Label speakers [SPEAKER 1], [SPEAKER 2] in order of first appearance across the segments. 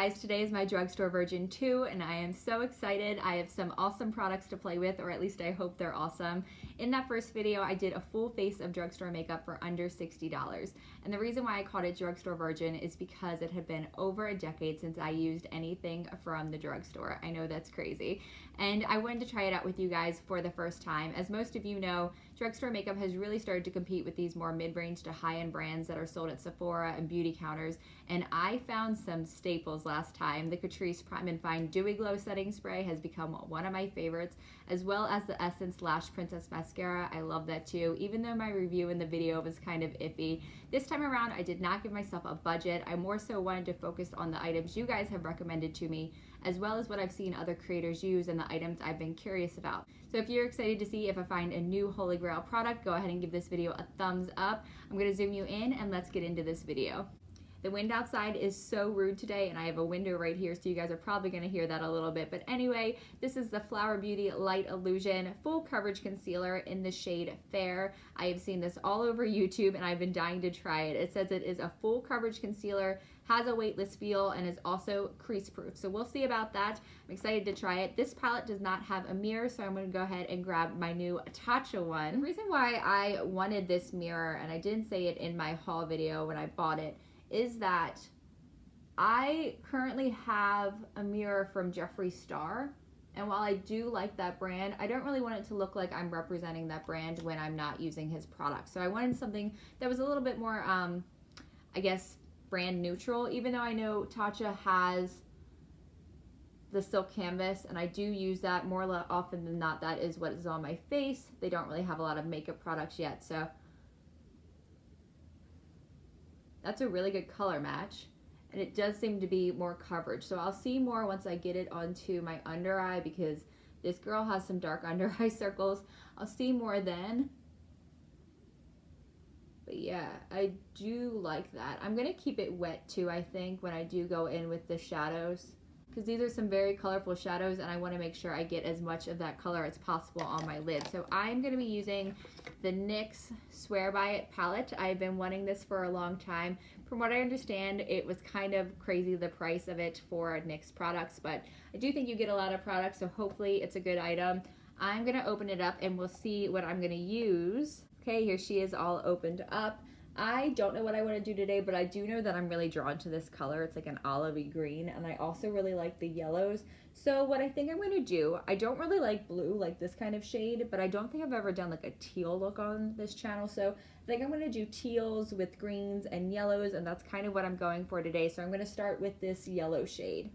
[SPEAKER 1] guys, today is my Drugstore Virgin 2 and I am so excited. I have some awesome products to play with, or at least I hope they're awesome. In that first video, I did a full face of drugstore makeup for under $60. And the reason why I called it Drugstore Virgin is because it had been over a decade since I used anything from the drugstore. I know that's crazy. And I wanted to try it out with you guys for the first time. As most of you know, drugstore makeup has really started to compete with these more mid-range to high-end brands that are sold at Sephora and beauty counters. And I found some staples last time. The Catrice Prime and Fine Dewy Glow Setting Spray has become one of my favorites, as well as the Essence Lash Princess Mascara. I love that too, even though my review in the video was kind of iffy. This time around, I did not give myself a budget. I more so wanted to focus on the items you guys have recommended to me, as well as what I've seen other creators use and the items I've been curious about. So if you're excited to see if I find a new Holy Grail product, go ahead and give this video a thumbs up. I'm gonna zoom you in and let's get into this video. The wind outside is so rude today, and I have a window right here, so you guys are probably going to hear that a little bit. But anyway, this is the Flower Beauty Light Illusion Full Coverage Concealer in the shade Fair. I have seen this all over YouTube, and I've been dying to try it. It says it is a full coverage concealer, has a weightless feel, and is also crease proof. So we'll see about that. I'm excited to try it. This palette does not have a mirror, so I'm going to go ahead and grab my new Tatcha one. The reason why I wanted this mirror, and I didn't say it in my haul video when I bought it, is that I currently have a mirror from Jeffree Star, and while I do like that brand, I don't really want it to look like I'm representing that brand when I'm not using his product. So I wanted something that was a little bit more, I guess, brand neutral, even though I know Tatcha has the silk canvas, and I do use that more often than not. That is what is on my face. They don't really have a lot of makeup products yet, so that's a really good color match, and it does seem to be more coverage. So I'll see more once I get it onto my under eye, because this girl has some dark under eye circles. I'll see more then. But yeah, I do like that. I'm gonna keep it wet too, I think, when I do go in with the shadows, because these are some very colorful shadows, and I want to make sure I get as much of that color as possible on my lid. So I'm going to be using the NYX Swear By It palette. I've been wanting this for a long time. From what I understand, it was kind of crazy, the price of it for NYX products, but I do think you get a lot of products, so hopefully it's a good item. I'm going to open it up and we'll see what I'm going to use. Okay, here she is all opened up. I don't know what I want to do today, but I do know that I'm really drawn to this color. It's like an olivey green, and I also really like the yellows. So what I think I'm going to do, I don't really like blue, like this kind of shade, but I don't think I've ever done like a teal look on this channel. So I think I'm going to do teals with greens and yellows, and that's kind of what I'm going for today. So I'm going to start with this yellow shade.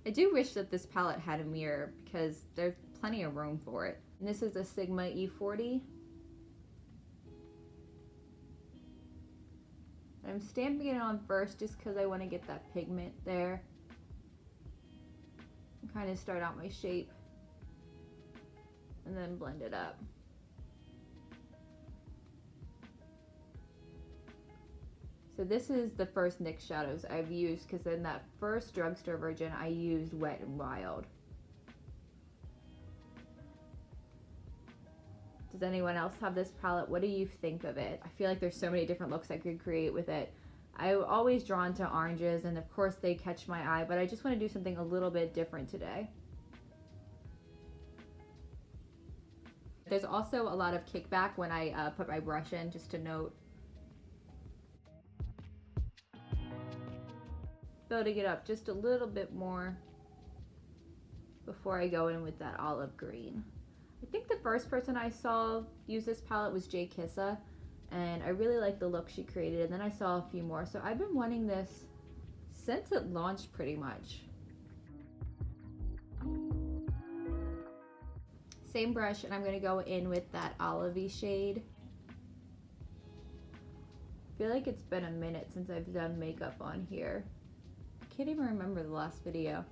[SPEAKER 1] I do wish that this palette had a mirror, because there's plenty of room for it. And this is a Sigma E40. I'm stamping it on first just because I want to get that pigment there and kind of start out my shape and then blend it up. So this is the first NYX shadows I've used, because in that first Drugstore Virgin I used Wet n Wild. Does anyone else have this palette? What do you think of it? I feel like there's so many different looks I could create with it. I'm always drawn to oranges, and of course they catch my eye, but I just want to do something a little bit different today. There's also a lot of kickback when I put my brush in, just to note. Building it up just a little bit more before I go in with that olive green. I think the first person I saw use this palette was Jay Kissa, and I really like the look she created, and then I saw a few more. So I've been wanting this since it launched pretty much. Same brush, and I'm going to go in with that olivey shade. I feel like it's been a minute since I've done makeup on here. I can't even remember the last video.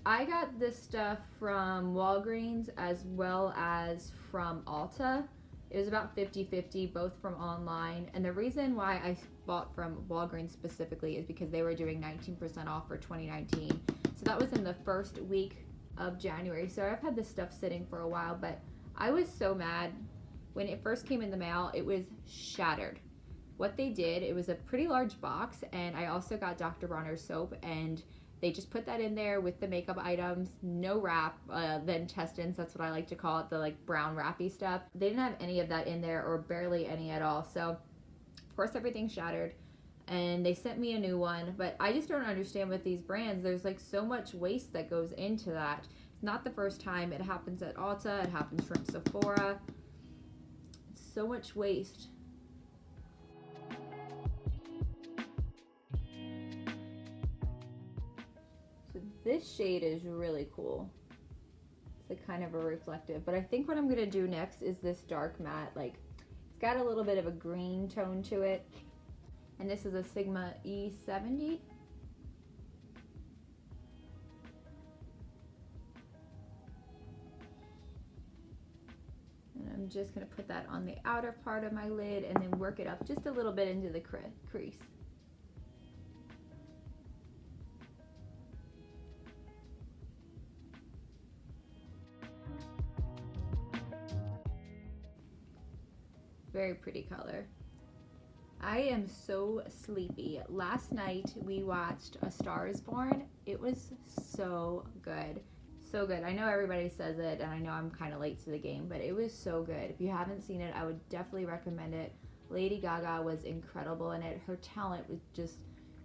[SPEAKER 1] I got this stuff from Walgreens as well as from Ulta. It was about 50-50, both from online. And the reason why I bought from Walgreens specifically is because they were doing 19% off for 2019. So that was in the first week of January. So I've had this stuff sitting for a while, but I was so mad When it first came in the mail, it was shattered. What they did, it was a pretty large box, and I also got Dr. Bronner's soap, and they just put that in there with the makeup items, no wrap, the intestines, that's what I like to call it, the like brown wrappy stuff. They didn't have any of that in there, or barely any at all. So of course everything shattered, and they sent me a new one. But I just don't understand with these brands, there's like so much waste that goes into that. It's not the first time. It happens at Ulta, it happens from Sephora. It's so much waste. This shade is really cool. It's like kind of a reflective, but I think what I'm gonna do next is this dark matte. Like, it's got a little bit of a green tone to it, and this is a Sigma E70. And I'm just gonna put that on the outer part of my lid and then work it up just a little bit into the crease. Very pretty color. I am so sleepy. Last night we watched A Star is Born. It was so good. So good. I know everybody says it, and I know I'm kind of late to the game, but it was so good. If you haven't seen it, I would definitely recommend it. Lady Gaga was incredible in it. Her talent was just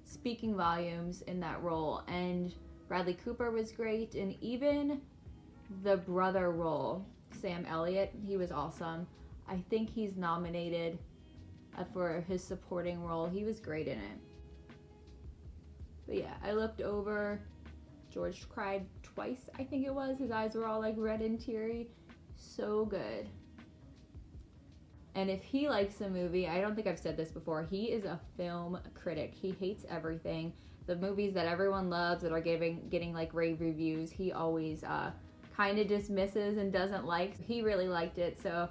[SPEAKER 1] speaking volumes in that role. And Bradley Cooper was great, and even the brother role, Sam Elliott, he was awesome. I think he's nominated for his supporting role. He was great in it. But yeah, I looked over. George cried twice, I think it was. His eyes were all like red and teary. So good. And if he likes a movie, I don't think I've said this before, he is a film critic. He hates everything. The movies that everyone loves that are getting like rave reviews, he always kind of dismisses and doesn't like. He really liked it, so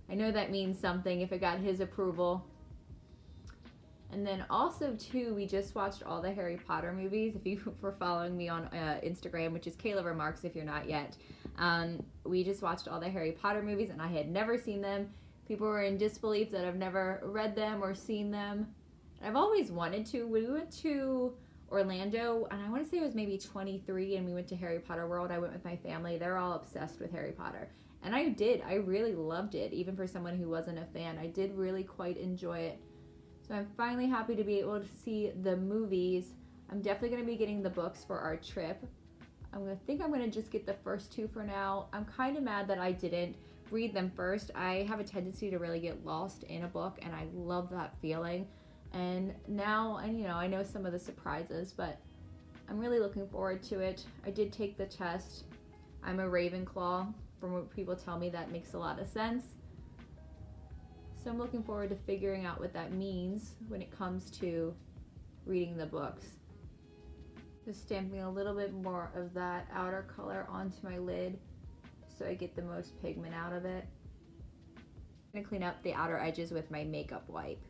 [SPEAKER 1] I know that means something if it got his approval. And then also too, we just watched all the Harry Potter movies. If you were following me on Instagram, which is Kayla Remarks if you're not yet, we just watched all the Harry Potter movies, and I had never seen them. People were in disbelief that I've never read them or seen them. I've always wanted to. We went to Orlando, and I want to say it was maybe 23, and we went to Harry Potter World. I went with my family. They're all obsessed with Harry Potter. And I did. I really loved it, even for someone who wasn't a fan. I did really quite enjoy it. So I'm finally happy to be able to see the movies. I'm definitely going to be getting the books for our trip. I'm going to just get the first two for now. I'm kind of mad that I didn't read them first. I have a tendency to really get lost in a book, and I love that feeling. And now, I know some of the surprises, but I'm really looking forward to it. I did take the test. I'm a Ravenclaw. From what people tell me, that makes a lot of sense. So I'm looking forward to figuring out what that means when it comes to reading the books. Just stamping a little bit more of that outer color onto my lid so I get the most pigment out of it. I'm gonna clean up the outer edges with my makeup wipe.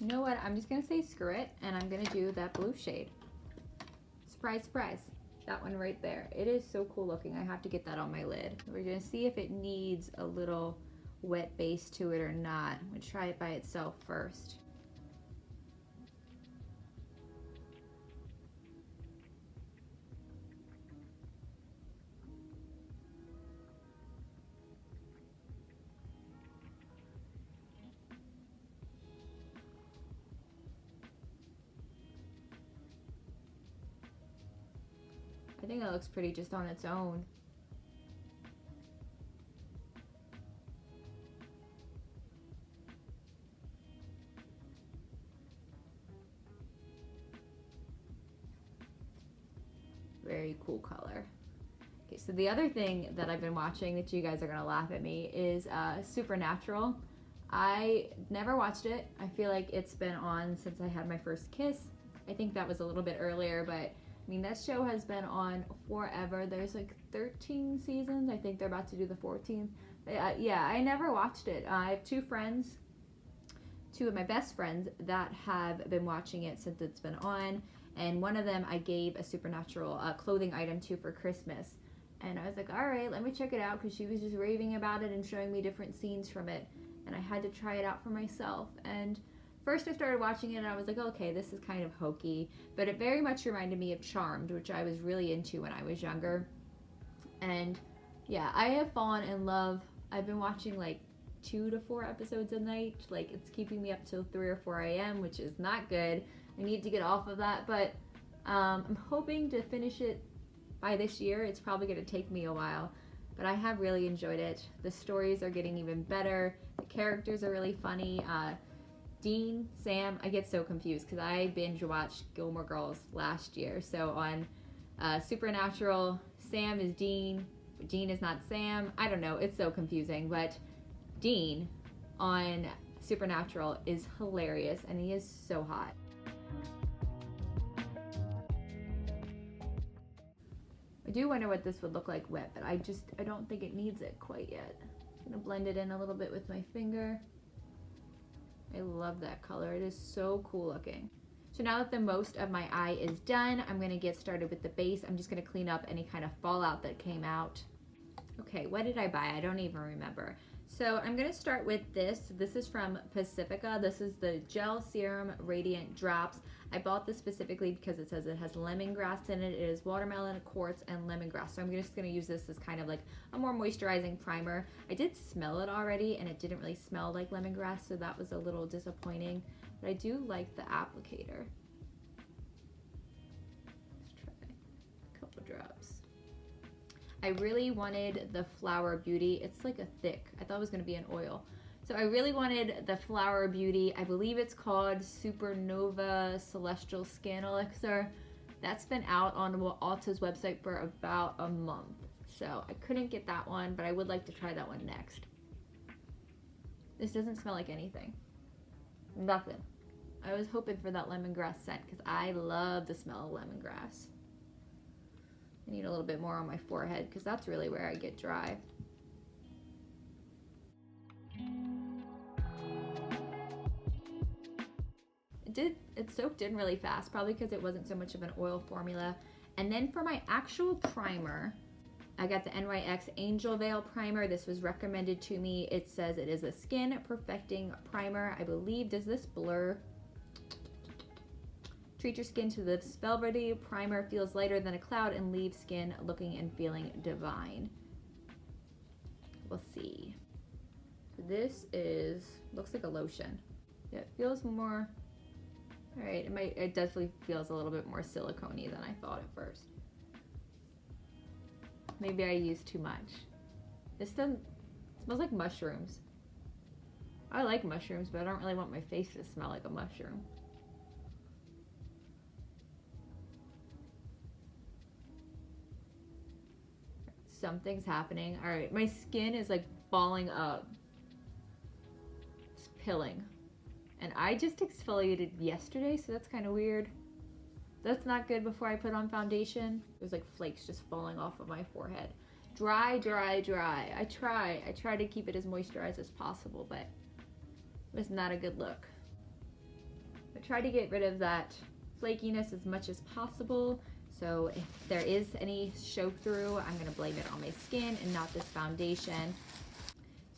[SPEAKER 1] You know what? I'm just gonna say screw it, and I'm gonna do that blue shade. Surprise, surprise. That one right there. It is so cool looking. I have to get that on my lid. We're gonna see if it needs a little wet base to it or not. I'm gonna try it by itself first. I think that looks pretty just on its own. Very cool color. Okay, so the other thing that I've been watching that you guys are gonna laugh at me is Supernatural. I never watched it. I feel like it's been on since I had my first kiss. I think that was a little bit earlier, but I mean, that show has been on forever. There's like 13 seasons. I think they're about to do the 14th. Yeah, I never watched it. I have two friends, two of my best friends that have been watching it since it's been on. And one of them I gave a Supernatural clothing item to for Christmas. And I was like, all right, let me check it out, because she was just raving about it and showing me different scenes from it. And I had to try it out for myself. And first I started watching it and I was like, okay, this is kind of hokey. But it very much reminded me of Charmed, which I was really into when I was younger. And yeah, I have fallen in love. I've been watching like 2 to 4 episodes a night. Like, it's keeping me up till 3 or 4 a.m., which is not good. I need to get off of that. But I'm hoping to finish it by this year. It's probably going to take me a while, but I have really enjoyed it. The stories are getting even better. The characters are really funny. Dean, Sam, I get so confused because I binge watched Gilmore Girls last year. So on Supernatural, Sam is Dean, but Dean is not Sam. I don't know. It's so confusing, but Dean on Supernatural is hilarious, and he is so hot. I do wonder what this would look like wet, but I don't think it needs it quite yet. I'm gonna blend it in a little bit with my finger. I love that color. It is so cool looking. So now that the most of my eye is done, I'm gonna get started with the base. I'm just gonna clean up any kind of fallout that came out. Okay, what did I buy? I don't even remember. So I'm gonna start with this. This is from Pacifica. This is the Gel Serum Radiant Drops. I bought this specifically because it says it has lemongrass in it. It is watermelon, quartz, and lemongrass. So I'm just gonna use this as kind of like a more moisturizing primer. I did smell it already, and it didn't really smell like lemongrass, so that was a little disappointing. But I do like the applicator. Let's try a couple drops. I really wanted the Flower Beauty. It's like a thick. I thought it was going to be an oil. So I really wanted the Flower Beauty. I believe it's called Supernova Celestial Skin Elixir. That's been out on Ulta's website for about a month. So I couldn't get that one, but I would like to try that one next. This doesn't smell like anything. Nothing. I was hoping for that lemongrass scent because I love the smell of lemongrass. I need a little bit more on my forehead because that's really where I get dry. It soaked in really fast, probably because it wasn't so much of an oil formula. And then for my actual primer, I got the NYX Angel Veil Primer. This was recommended to me. It says it is a skin perfecting primer. I believe, does this blur? Treat your skin to this velvety primer, feels lighter than a cloud, and leaves skin looking and feeling divine. We'll see. So this looks like a lotion. Yeah, it feels more, all right, it definitely feels a little bit more silicone-y than I thought at first. Maybe I used too much. It smells like mushrooms. I like mushrooms, but I don't really want my face to smell like a mushroom. Something's happening. All right, my skin is like balling up. It's pilling. And I just exfoliated yesterday, so that's kind of weird. That's not good before I put on foundation. There's like flakes just falling off of my forehead. Dry, dry, dry. I try to keep it as moisturized as possible, but it's not a good look. I try to get rid of that flakiness as much as possible. So if there is any show through, I'm gonna blame it on my skin and not this foundation.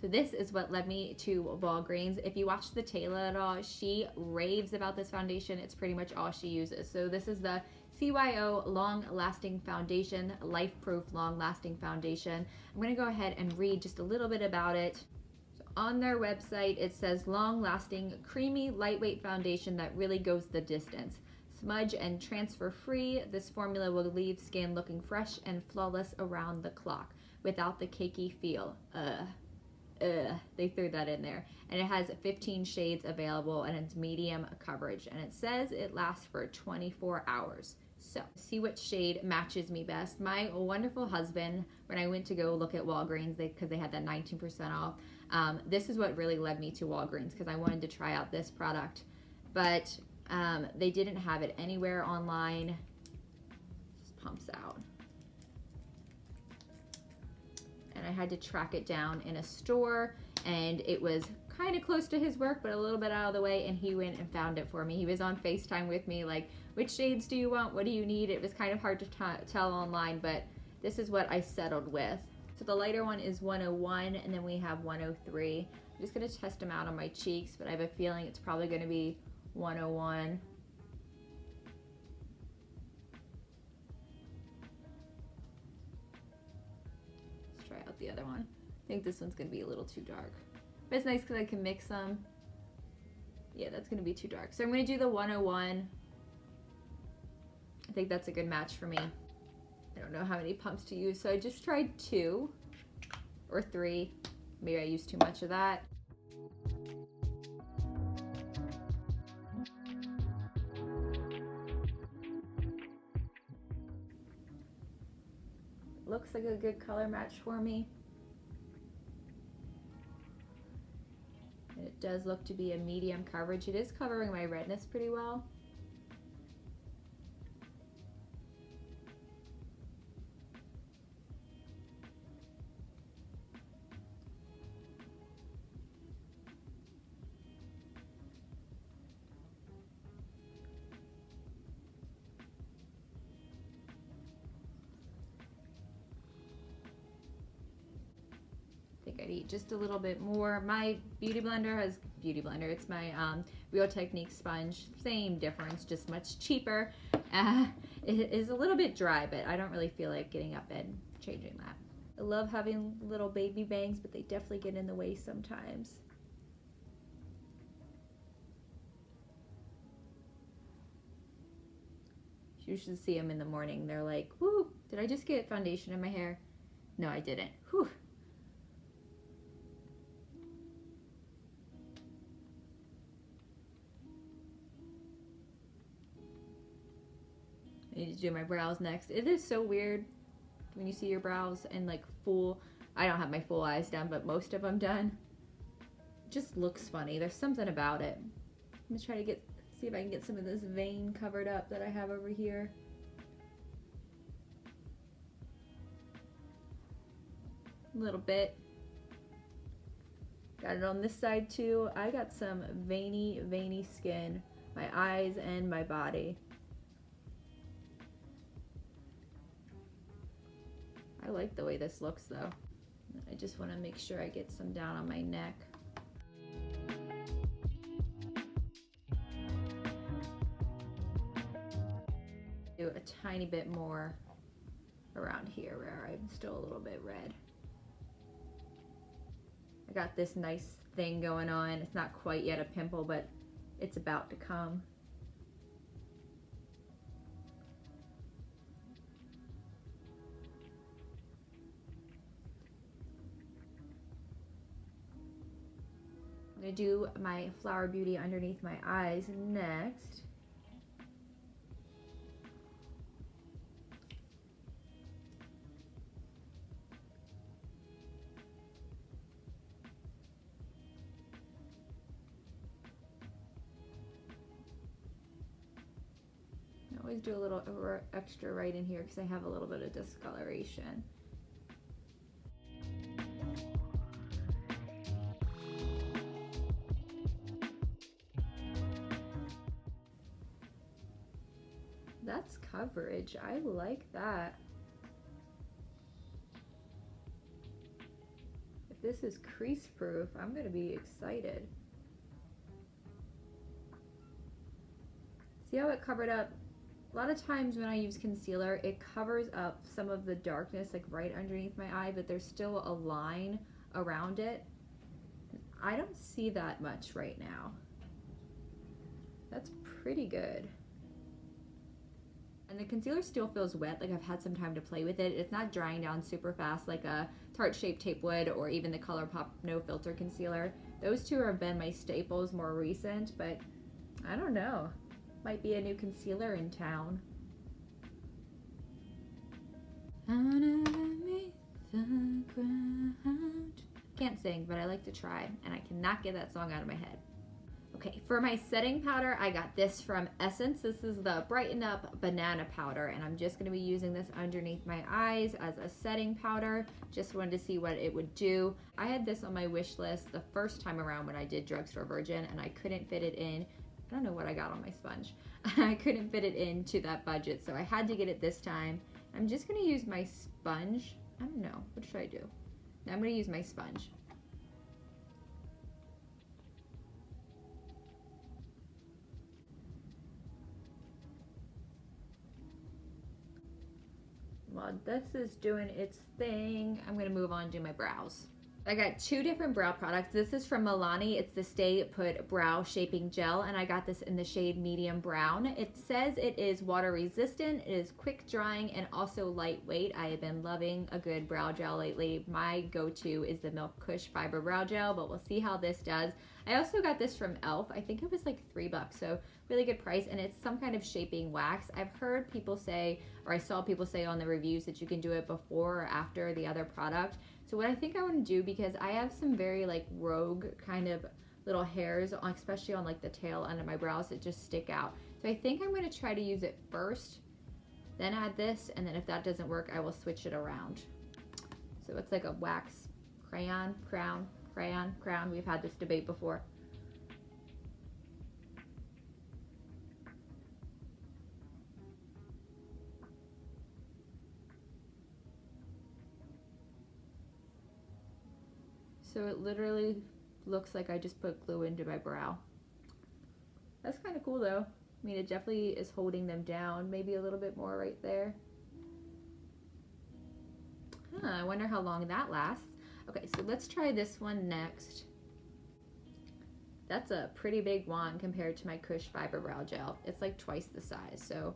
[SPEAKER 1] So this is what led me to Walgreens. If you watch the Kayla at all, she raves about this foundation. It's pretty much all she uses. So this is the CYO Long Lasting Foundation, Lifeproof Long Lasting Foundation. I'm gonna go ahead and read just a little bit about it. So on their website, it says long lasting, creamy, lightweight foundation that really goes the distance. Smudge and transfer free, this formula will leave skin looking fresh and flawless around the clock without the cakey feel. They threw that in there. And it has 15 shades available, and it's medium coverage, and it says it lasts for 24 hours. So see what shade matches me best. My wonderful husband, when I went to go look at Walgreens, because they had that 19% off, this is what really led me to Walgreens, because I wanted to try out this product, but they didn't have it anywhere online. Just pumps out. And I had to track it down in a store, and it was kind of close to his work, but a little bit out of the way, and he went and found it for me. He was on FaceTime with me, like, which shades do you want? What do you need? It was kind of hard to tell online, but this is what I settled with. So the lighter one is 101, and then we have 103. I'm just gonna test them out on my cheeks, but I have a feeling it's probably gonna be 101. Let's try out the other one. I think this one's gonna be a little too dark. But it's nice because I can mix them. Yeah, that's gonna be too dark. So I'm gonna do the 101. I think that's a good match for me. I don't know how many pumps to use, so I just tried 2 or 3. Maybe I used too much of that. Looks like a good color match for me. And it does look to be a medium coverage. It is covering my redness pretty well. I'd eat just a little bit more. My beauty blender it's my Real Technique sponge. Same difference, just much cheaper. It is a little bit dry, but I don't really feel like getting up and changing that. I love having little baby bangs, but they definitely get in the way sometimes. You should see them in the morning. They're like, whoo, did I just get foundation in my hair? No, I didn't. Whew. I need to do my brows next. It is so weird when you see your brows and like full, I don't have my full eyes done, but most of them done. It just looks funny. There's something about it. I'm gonna try to see if I can get some of this vein covered up that I have over here. A little bit. Got it on this side too. I got some veiny skin, my eyes and my body. I like the way this looks though. I just want to make sure I get some down on my neck. Do a tiny bit more around here where I'm still a little bit red. I got this nice thing going on. It's not quite yet a pimple, but it's about to come. I'm gonna do my Flower Beauty underneath my eyes next. I always do a little extra right in here because I have a little bit of discoloration. That's coverage. I like that. If this is crease proof, I'm gonna be excited. See how it covered up? A lot of times when I use concealer, it covers up some of the darkness like right underneath my eye, but there's still a line around it. I don't see that much right now. That's pretty good. And the concealer still feels wet, like I've had some time to play with it. It's not drying down super fast like a Tarte Shape Tape would or even the ColourPop No Filter concealer. Those two have been my staples more recent, but I don't know. Might be a new concealer in town. Can't sing, but I like to try, and I cannot get that song out of my head. Okay, for my setting powder, I got this from Essence. This is the Brighten Up Banana Powder, and I'm just gonna be using this underneath my eyes as a setting powder. Just wanted to see what it would do. I had this on my wish list the first time around when I did Drugstore Virgin, and I couldn't fit it in. I don't know what I got on my sponge. I couldn't fit it into that budget, so I had to get it this time. I'm just gonna use my sponge. I don't know, what should I do? No, I'm gonna use my sponge. While this is doing its thing, I'm gonna move on and do my brows. I got two different brow products. This is from Milani. It's the Stay Put Brow Shaping Gel, and I got this in the shade medium brown. It says it is water resistant, it is quick drying, and also lightweight. I have been loving a good brow gel lately. My go-to is the Milk Kush Fiber Brow Gel, but we'll see how this does. I also got this from e.l.f. I think it was like $3, so really good price, and it's some kind of shaping wax. I've heard people say, or I saw people say on the reviews that you can do it before or after the other product. So what I think I want to do, because I have some very like rogue kind of little hairs, especially on like the tail end of my brows that just stick out. So I think I'm going to try to use it first, then add this, and then if that doesn't work, I will switch it around. So it's like a wax crayon, crown, crayon, crown. We've had this debate before. So it literally looks like I just put glue into my brow. That's kind of cool though. I mean, it definitely is holding them down, maybe a little bit more right there. Huh, I wonder how long that lasts. Okay, so let's try this one next. That's a pretty big wand compared to my Kush Fiber Brow Gel. It's like twice the size, so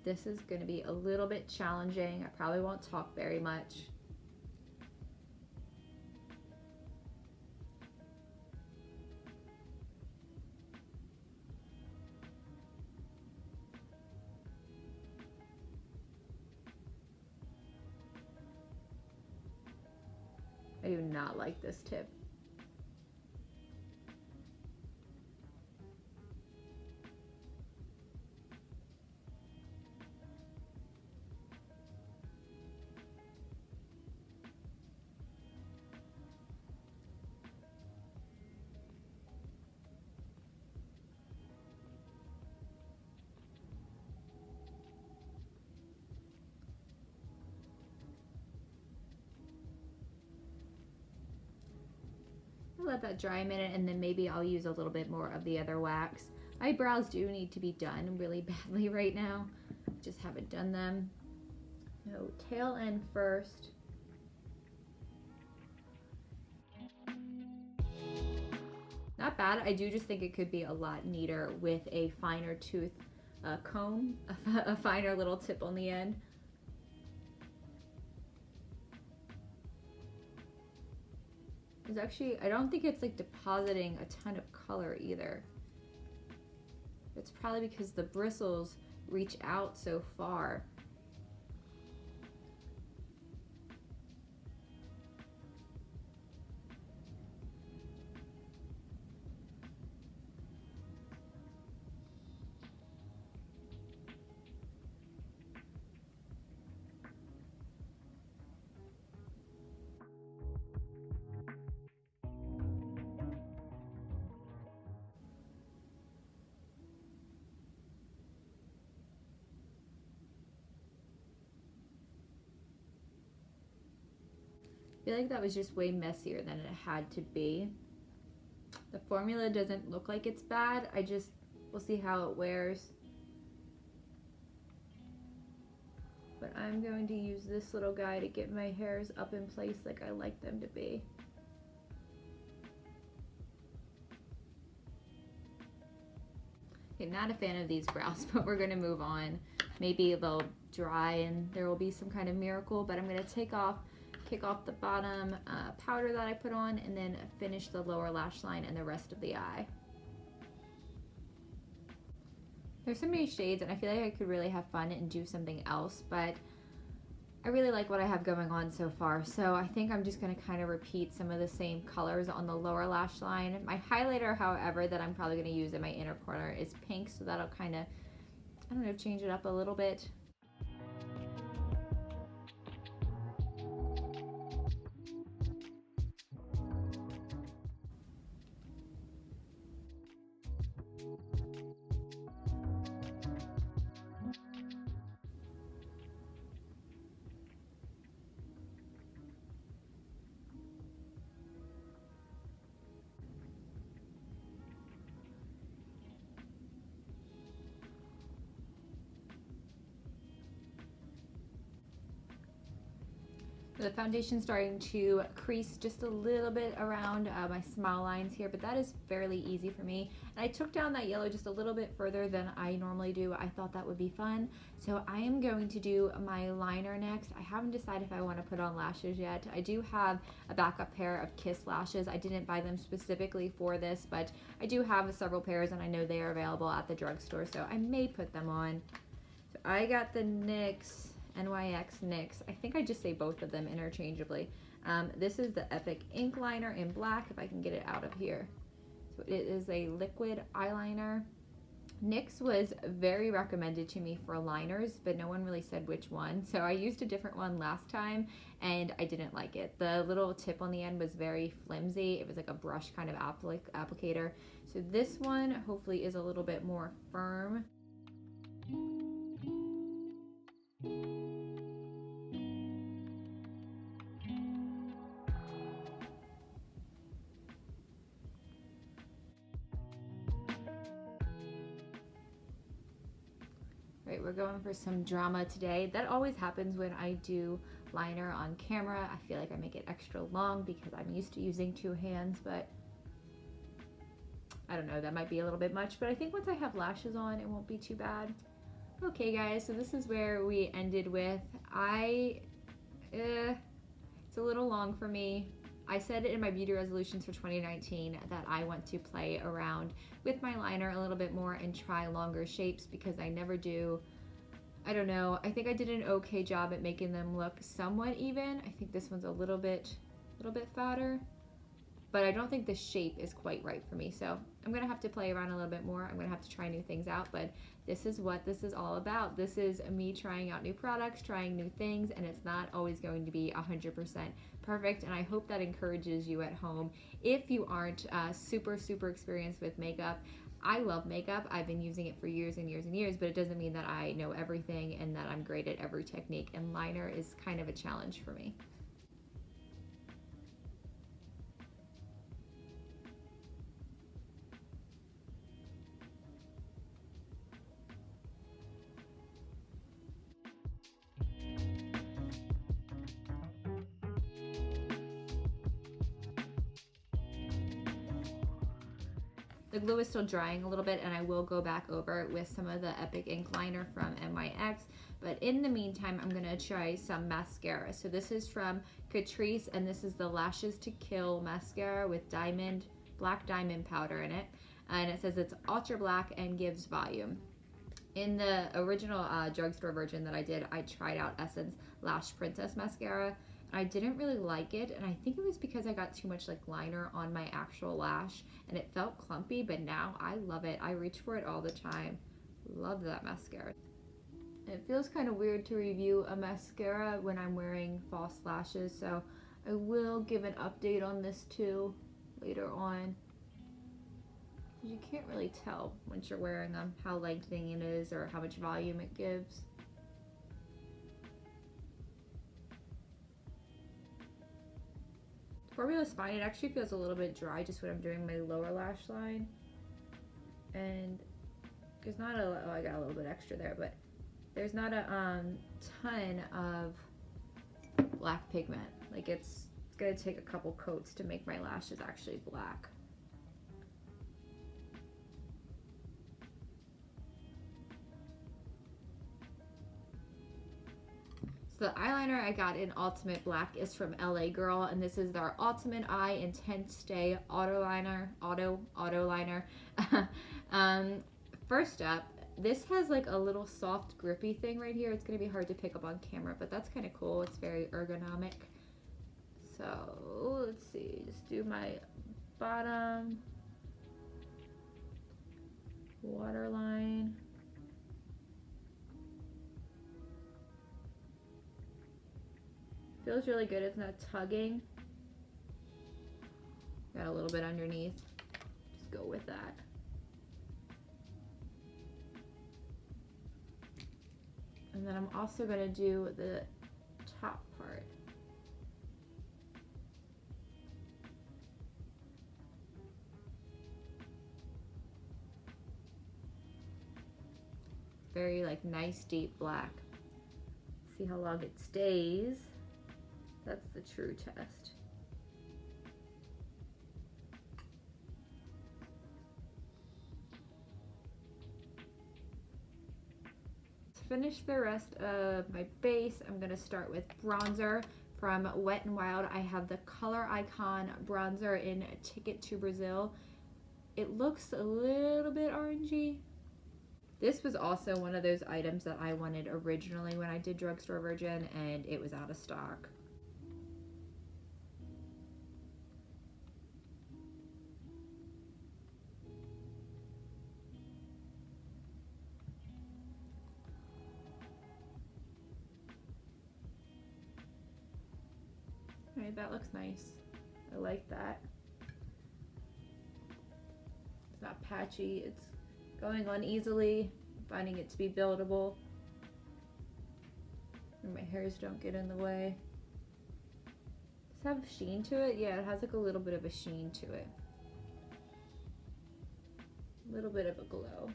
[SPEAKER 1] this is gonna be a little bit challenging. I probably won't talk very much. I do not like this tip. Let that dry a minute, and then maybe I'll use a little bit more of the other wax. My brows do need to be done really badly right now. Just haven't done them. No, tail end first. Not bad. I do just think it could be a lot neater with a finer tooth comb, a finer little tip on the end. It's actually, I don't think it's like depositing a ton of color either. It's probably because the bristles reach out so far. I feel like that was just way messier than it had to be. The formula doesn't look like it's bad. We'll see how it wears. But I'm going to use this little guy to get my hairs up in place like I like them to be. Okay, not a fan of these brows, but we're gonna move on. Maybe they'll dry and there will be some kind of miracle, but I'm gonna kick off the bottom powder that I put on, and then finish the lower lash line and the rest of the eye. There's so many shades, and I feel like I could really have fun and do something else, but I really like what I have going on so far, so I think I'm just going to kind of repeat some of the same colors on the lower lash line. My highlighter, however, that I'm probably going to use in my inner corner is pink, so that'll kind of, I don't know, change it up a little bit. The foundation's starting to crease just a little bit around my smile lines here, but that is fairly easy for me. And I took down that yellow just a little bit further than I normally do. I thought that would be fun. So I am going to do my liner next. I haven't decided if I want to put on lashes yet. I do have a backup pair of Kiss lashes. I didn't buy them specifically for this, but I do have several pairs and I know they are available at the drugstore, so I may put them on. So I got the NYX NYX. I think I just say both of them interchangeably. This is the Epic Ink Liner in black, if I can get it out of here. So it is a liquid eyeliner. NYX was very recommended to me for liners, but no one really said which one. So I used a different one last time and I didn't like it. The little tip on the end was very flimsy. It was like a brush kind of applicator. So this one hopefully is a little bit more firm. Right, we're going for some drama today. That always happens when I do liner on camera. I feel like I make it extra long because I'm used to using two hands, but I don't know, that might be a little bit much, but I think once I have lashes on, it won't be too bad. Okay guys, so this is where we ended with. It's a little long for me. I said in my beauty resolutions for 2019 that I want to play around with my liner a little bit more and try longer shapes because I never do. I don't know. I think I did an okay job at making them look somewhat even. I think this one's a little bit fatter, but I don't think the shape is quite right for me. So I'm gonna have to play around a little bit more. I'm gonna have to try new things out, but this is what this is all about. This is me trying out new products, trying new things, and it's not always going to be 100% perfect. And I hope that encourages you at home. If you aren't super experienced with makeup, I love makeup. I've been using it for years and years and years, but it doesn't mean that I know everything and that I'm great at every technique. And liner is kind of a challenge for me. The glue is still drying a little bit and I will go back over it with some of the Epic Ink Liner from NYX. But in the meantime, I'm gonna try some mascara. So this is from Catrice and this is the Lashes to Kill mascara with black diamond powder in it. And it says it's ultra black and gives volume. In the original Drugstore Virgin that I did, I tried out Essence Lash Princess mascara. I didn't really like it, and I think it was because I got too much like liner on my actual lash and it felt clumpy, but now I love it. I reach for it all the time. Love that mascara. It feels kind of weird to review a mascara when I'm wearing false lashes, so I will give an update on this too later on. You can't really tell once you're wearing them how lengthening it is or how much volume it gives. Formula's fine. It actually feels a little bit dry just when I'm doing my lower lash line. And there's not a, oh, I got a little bit extra there, but there's not a ton of black pigment. Like it's gonna take a couple coats to make my lashes actually black. So the eyeliner I got in Ultimate Black is from LA Girl, and this is their Ultimate Eye Intense Stay Auto Liner. First up, this has like a little soft grippy thing right here. It's gonna be hard to pick up on camera, but that's kind of cool. It's very ergonomic. So let's see, just do my bottom waterline. Feels really good. It's not tugging. Got a little bit underneath. Just go with that. And then I'm also going to do the top part. Very like nice deep black. See how long it stays. That's the true test. To finish the rest of my base, I'm going to start with bronzer. From Wet n Wild, I have the Color Icon bronzer in Ticket to Brazil. It looks a little bit orangey. This was also one of those items that I wanted originally when I did Drugstore Virgin, and it was out of stock. Alright, that looks nice. I like that. It's not patchy, it's going on easily, finding it to be buildable. And my hairs don't get in the way. Does it have sheen to it? Yeah, it has like a little bit of a sheen to it. A little bit of a glow.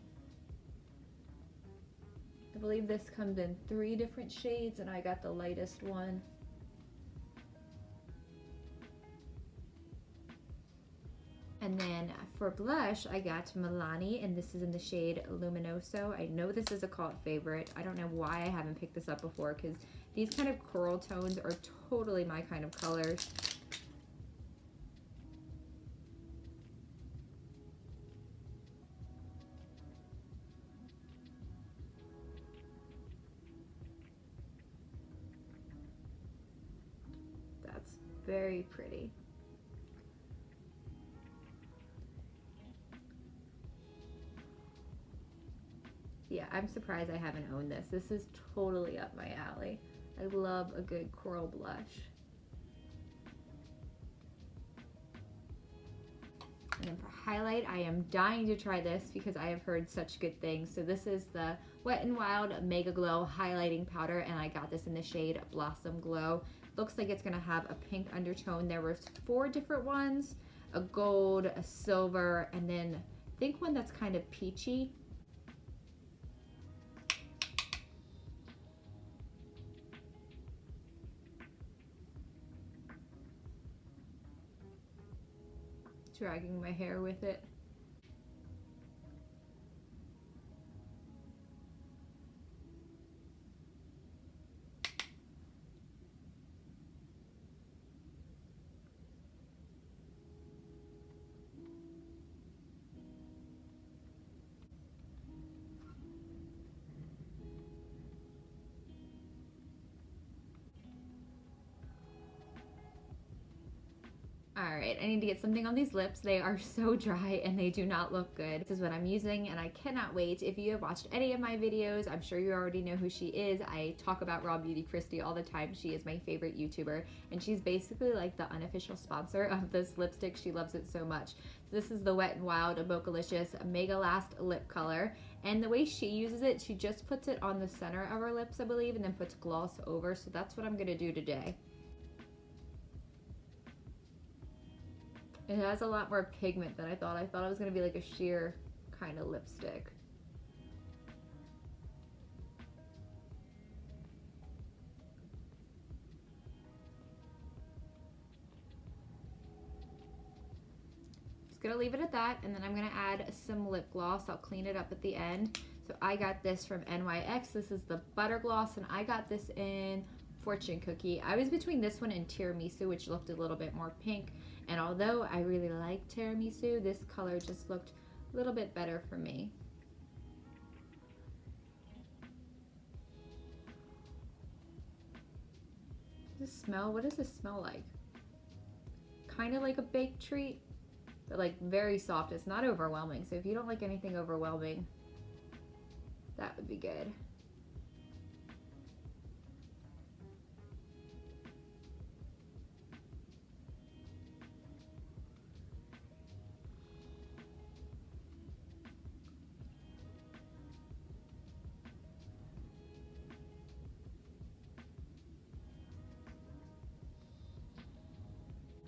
[SPEAKER 1] I believe this comes in 3 different shades and I got the lightest one. And then for blush, I got Milani, and this is in the shade Luminoso. I know this is a cult favorite. I don't know why I haven't picked this up before, because these kind of coral tones are totally my kind of colors. That's very pretty. Yeah, I'm surprised I haven't owned this. This is totally up my alley. I love a good coral blush. And then for highlight, I am dying to try this because I have heard such good things. So this is the Wet n Wild MegaGlo highlighting powder, and I got this in the shade Blossom Glow. Looks like it's gonna have a pink undertone. There were 4 different ones, a gold, a silver, and then I think one that's kind of peachy. Dragging my hair with it. Alright, I need to get something on these lips. They are so dry and they do not look good. This is what I'm using and I cannot wait. If you have watched any of my videos, I'm sure you already know who she is. I talk about Raw Beauty Christy all the time. She is my favorite YouTuber and she's basically like the unofficial sponsor of this lipstick. She loves it so much. This is the Wet n Wild Mocha-licious MegaLast lip color. And the way she uses it, she just puts it on the center of her lips, I believe, and then puts gloss over. So that's what I'm going to do today. It has a lot more pigment than I thought. I thought it was going to be like a sheer kind of lipstick. Just going to leave it at that, and then I'm going to add some lip gloss. I'll clean it up at the end. So I got this from NYX. This is the Butter Gloss, and I got this in Fortune Cookie. I was between this one and Tiramisu, which looked a little bit more pink. And although I really like tiramisu, this color just looked a little bit better for me. Does this smell? What does this smell like? Kind of like a baked treat, but like very soft. It's not overwhelming. So if you don't like anything overwhelming, that would be good.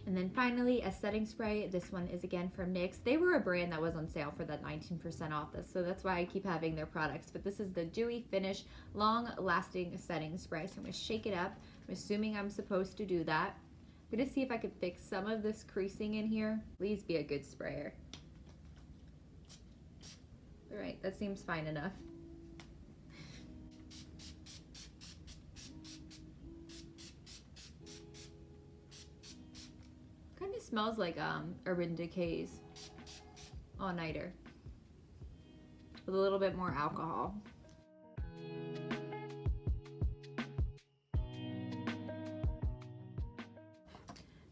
[SPEAKER 1] And then finally, a setting spray. This one is again from NYX. They were a brand that was on sale for that 19% off this, so that's why I keep having their products. But this is the Dewy Finish Long Lasting Setting Spray. So I'm going to shake it up. I'm assuming I'm supposed to do that. I'm gonna see if I can fix some of this creasing in here. Please be a good sprayer. All right, that seems fine enough. Kind of smells like Urban Decay's All Nighter with a little bit more alcohol.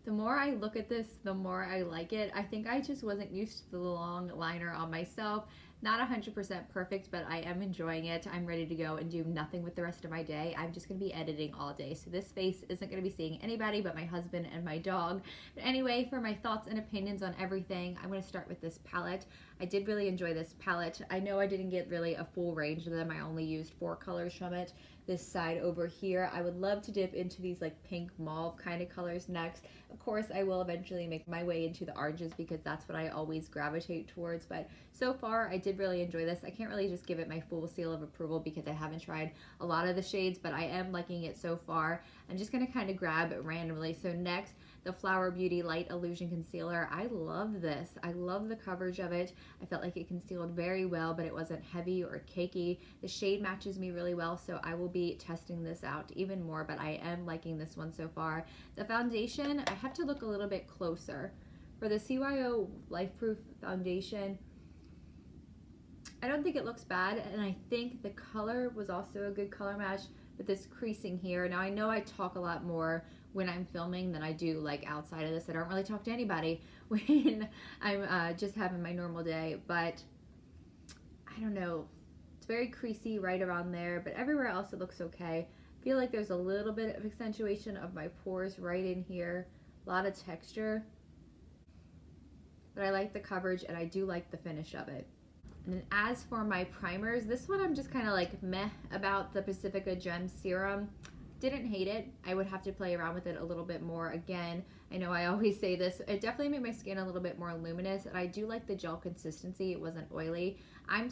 [SPEAKER 1] The more I look at this, the more I like it. I think I just wasn't used to the long liner on myself. Not 100% perfect, but I am enjoying it. I'm ready to go and do nothing with the rest of my day. I'm just gonna be editing all day. So this face isn't gonna be seeing anybody but my husband and my dog. But anyway, for my thoughts and opinions on everything, I'm gonna start with this palette. I did really enjoy this palette. I know I didn't get really a full range of them. I only used 4 colors from it. This side over here, I would love to dip into these like pink mauve kind of colors next. Of course, I will eventually make my way into the oranges because that's what I always gravitate towards. But so far, I did really enjoy this. I can't really just give it my full seal of approval because I haven't tried a lot of the shades, but I am liking it so far. I'm just gonna kind of grab it randomly. So next, the Flower Beauty Light Illusion Concealer. I love this. I love the coverage of it. I felt like it concealed very well, but it wasn't heavy or cakey. The shade matches me really well, so I will be testing this out even more, but I am liking this one so far. The foundation, I have to look a little bit closer. For the CYO Lifeproof Foundation, I don't think it looks bad, and I think the color was also a good color match, but this creasing here, now I know I talk a lot more when I'm filming than I do like outside of this. I don't really talk to anybody when I'm just having my normal day, but I don't know. It's very creasy right around there, but everywhere else it looks okay. I feel like there's a little bit of accentuation of my pores right in here. A lot of texture, but I like the coverage and I do like the finish of it. And then as for my primers, this one I'm just kind of like meh about, the Pacifica Gem Serum. Didn't hate it. I would have to play around with it a little bit more. Again, I know I always say this, it definitely made my skin a little bit more luminous, and I do like the gel consistency. It wasn't oily. I'm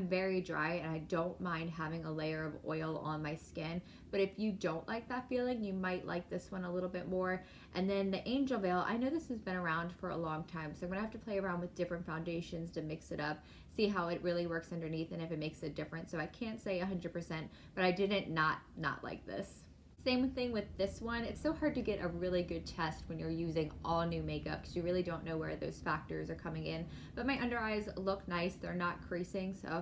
[SPEAKER 1] very dry and I don't mind having a layer of oil on my skin, but if you don't like that feeling, you might like this one a little bit more. And then the Angel Veil, I know this has been around for a long time, so I'm gonna have to play around with different foundations to mix it up, see how it really works underneath and if it makes a difference. So I can't say 100%, but I didn't not like this. Same thing with this one. It's so hard to get a really good test when you're using all new makeup because you really don't know where those factors are coming in. But my under eyes look nice. They're not creasing, so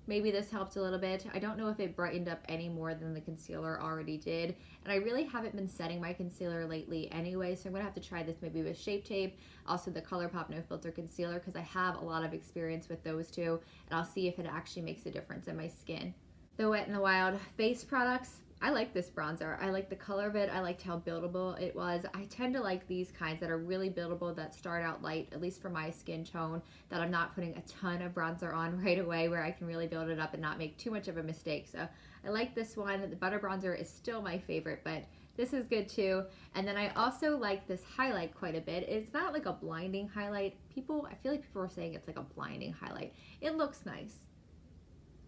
[SPEAKER 1] maybe this helped a little bit. I don't know if it brightened up any more than the concealer already did. And I really haven't been setting my concealer lately anyway, so I'm gonna have to try this maybe with Shape Tape, also the ColourPop No Filter Concealer, because I have a lot of experience with those two, and I'll see if it actually makes a difference in my skin. The Wet n Wild face products. I like this bronzer. I like the color of it. I liked how buildable it was. I tend to like these kinds that are really buildable, that start out light, at least for my skin tone, that I'm not putting a ton of bronzer on right away, where I can really build it up and not make too much of a mistake. So I like this one. The Butter Bronzer is still my favorite, but this is good too. And then I also like this highlight quite a bit. It's not like a blinding highlight. I feel like people are saying it's like a blinding highlight. It looks nice,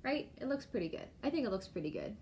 [SPEAKER 1] right? It looks pretty good. I think it looks pretty good.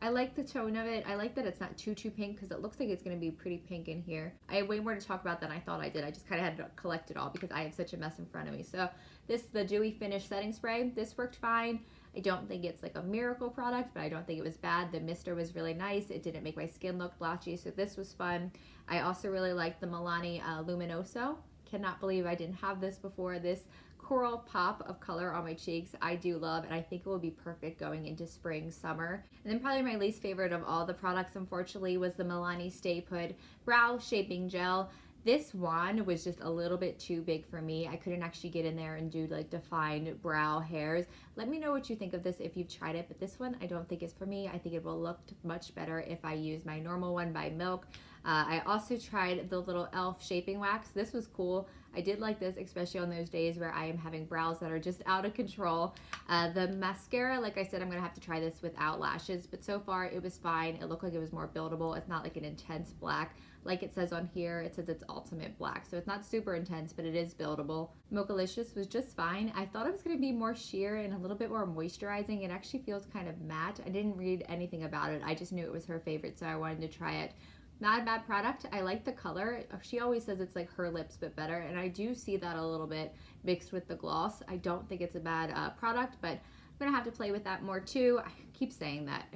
[SPEAKER 1] I like the tone of it. I like that it's not too pink because it looks like it's going to be pretty pink in here. I have way more to talk about than I thought I did. I just kind of had to collect it all because I have such a mess in front of me. So this is the Dewy Finish Setting Spray. This worked fine. I don't think it's like a miracle product, but I don't think it was bad. The mister was really nice. It didn't make my skin look blotchy, so this was fun. I also really liked the Milani Luminoso. Cannot believe I didn't have this before. This coral pop of color on my cheeks I do love, and I think it will be perfect going into spring, summer. And then probably my least favorite of all the products, unfortunately, was the Milani Stay Put Brow Shaping Gel. This wand was just a little bit too big for me. I couldn't actually get in there and do like defined brow hairs. Let me know what you think of this if you've tried it, but this one I don't think is for me. I think it will look much better if I use my normal one by Milk. I also tried the little e.l.f. shaping wax. This was cool. I did like this, especially on those days where I am having brows that are just out of control. The mascara, like I said, I'm gonna have to try this without lashes, but so far it was fine. It looked like it was more buildable. It's not like an intense black Like it says on here, it says it's ultimate black, so it's not super intense, but it is buildable. Mocha-licious was just fine. I thought it was going to be more sheer and a little bit more moisturizing. It actually feels kind of matte. I didn't read anything about it. I just knew it was her favorite, so I wanted to try it. Not a bad product. I like the color. She always says it's like her lips but better, and I do see that a little bit mixed with the gloss. I don't think it's a bad product, but I'm gonna have to play with that more too. I keep saying that,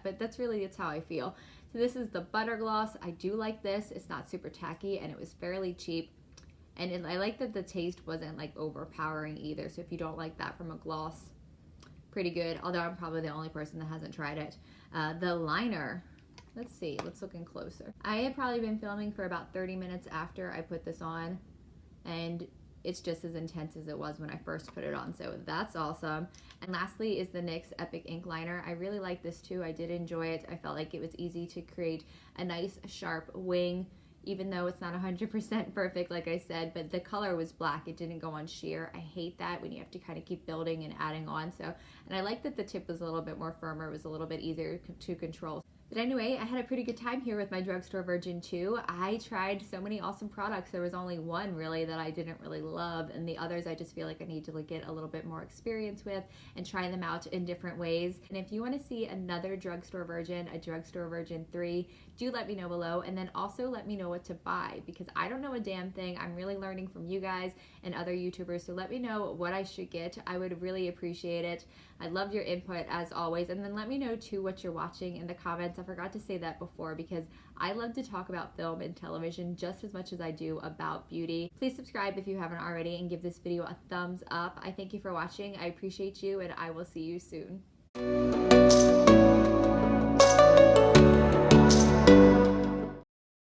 [SPEAKER 1] but that's how I feel. So this is the butter gloss. I do like this. It's not super tacky, and it was fairly cheap. And I like that the taste wasn't like overpowering either. So if you don't like that from a gloss, pretty good. Although I'm probably the only person that hasn't tried it. The liner. Let's see, let's look in closer. I had probably been filming for about 30 minutes after I put this on, and it's just as intense as it was when I first put it on, so that's awesome. And lastly is the NYX Epic Ink Liner. I really like this too. I did enjoy it. I felt like it was easy to create a nice sharp wing, even though it's not 100% perfect, like I said, but the color was black. It didn't go on sheer. I hate that when you have to kind of keep building and adding on. So, and I like that the tip was a little bit more firmer. It was a little bit easier to control. But anyway, I had a pretty good time here with my Drugstore Virgin 2. I tried so many awesome products. There was only one really that I didn't really love, and the others I just feel like I need to get a little bit more experience with and try them out in different ways. And if you want to see another Drugstore Virgin, a Drugstore Virgin 3, do let me know below, and then also let me know what to buy, because I don't know a damn thing. I'm really learning from you guys and other YouTubers, so let me know what I should get. I would really appreciate it. I love your input as always, and then let me know too what you're watching in the comments. I forgot to say that before, because I love to talk about film and television just as much as I do about beauty. Please subscribe if you haven't already, and give this video a thumbs up. I thank you for watching. I appreciate you, and I will see you soon.